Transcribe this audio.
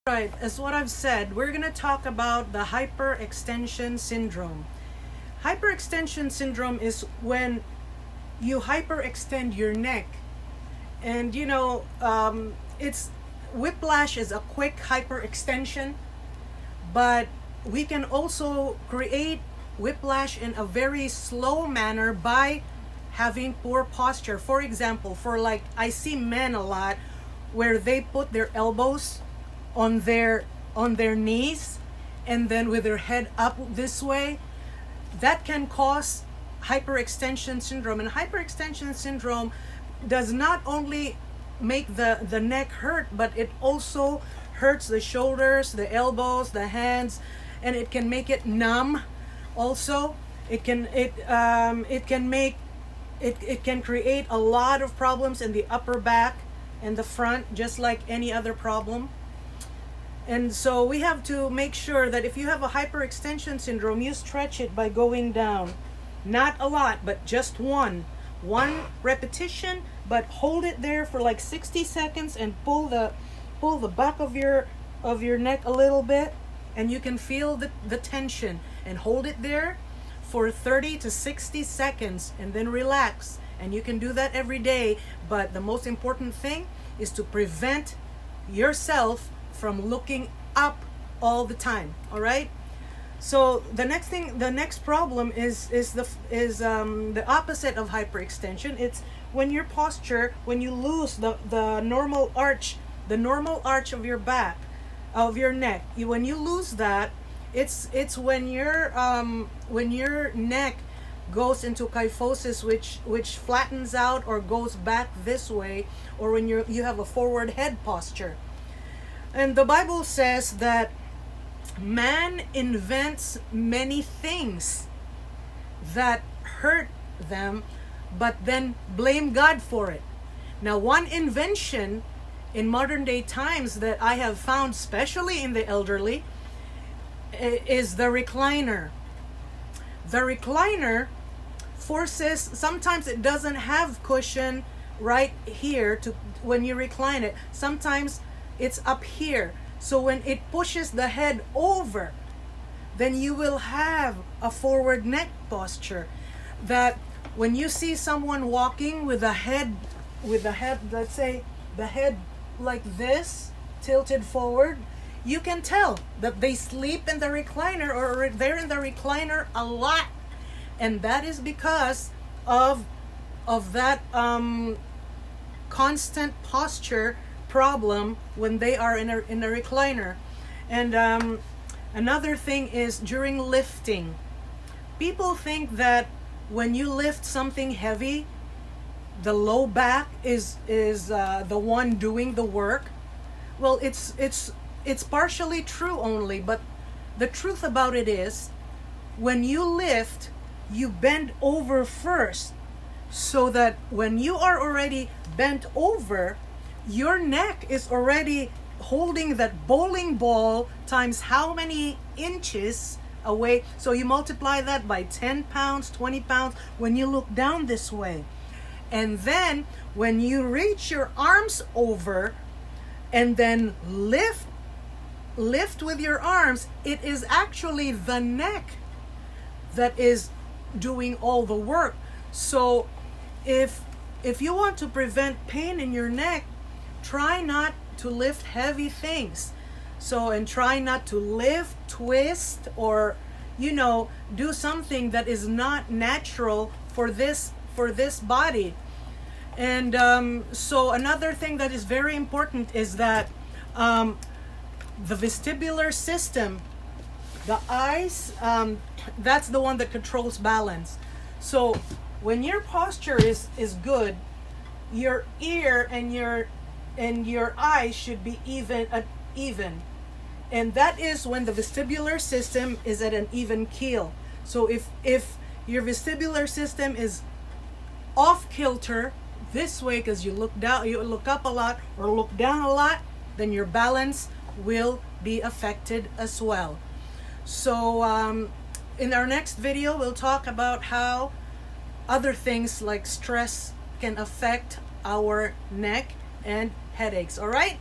Right, as what I've said, we're going to talk about the hyperextension syndrome. Hyperextension syndrome is when you hyperextend your neck. And it's whiplash is a quick hyperextension, but we can also create whiplash in a very slow manner by having poor posture. For example, I see men a lot where they put their elbows on their knees and then with their head up this way. That can cause hyperextension syndrome. And hyperextension syndrome does not only make the neck hurt, but it also hurts the shoulders, the elbows, the hands, and it can make it numb. Also, it can create a lot of problems in the upper back and the front, just like any other problem. And so we have to make sure that if you have a hyperextension syndrome, you stretch it by going down. Not a lot, but just one repetition, but hold it there for like 60 seconds and pull the back of your neck a little bit, and you can feel the tension, and hold it there for 30 to 60 seconds and then relax. And you can do that every day, but the most important thing is to prevent yourself from looking up all the time. All right. So the next problem is the opposite of hyperextension. It's when your posture, when you lose the normal arch of your back, of your neck. When you lose that, it's when your neck goes into kyphosis, which flattens out or goes back this way, or when you have a forward head posture. And the Bible says that man invents many things that hurt them, but then blame God for it. Now, one invention in modern day times that I have found, especially in the elderly, is the recliner. The recliner forces, sometimes it doesn't have cushion right here when you recline it. Sometimes it's up here. So when it pushes the head over, then you will have a forward neck posture. That when you see someone walking with the head, let's say the head like this, tilted forward, you can tell that they sleep in the recliner, or they're in the recliner a lot. And that is because of that constant posture problem when they are in a recliner. And another thing is during lifting. People think that when you lift something heavy, the low back is the one doing the work. Well, it's partially true only, but the truth about it is, when you lift, you bend over first, so that when you are already bent over, your neck is already holding that bowling ball times how many inches away. So you multiply that by 10 pounds, 20 pounds when you look down this way. And then when you reach your arms over and then lift with your arms, it is actually the neck that is doing all the work. So if you want to prevent pain in your neck, try not to lift heavy things. And try not to lift, twist, or do something that is not natural for this body. And so another thing that is very important is that the vestibular system, the eyes, that's the one that controls balance. So when your posture is good, your ear and your eyes should be even. And that is when the vestibular system is at an even keel. So if your vestibular system is off kilter this way, because you look up a lot or look down a lot, then your balance will be affected as well. So in our next video, we'll talk about how other things like stress can affect our neck and headaches. All right?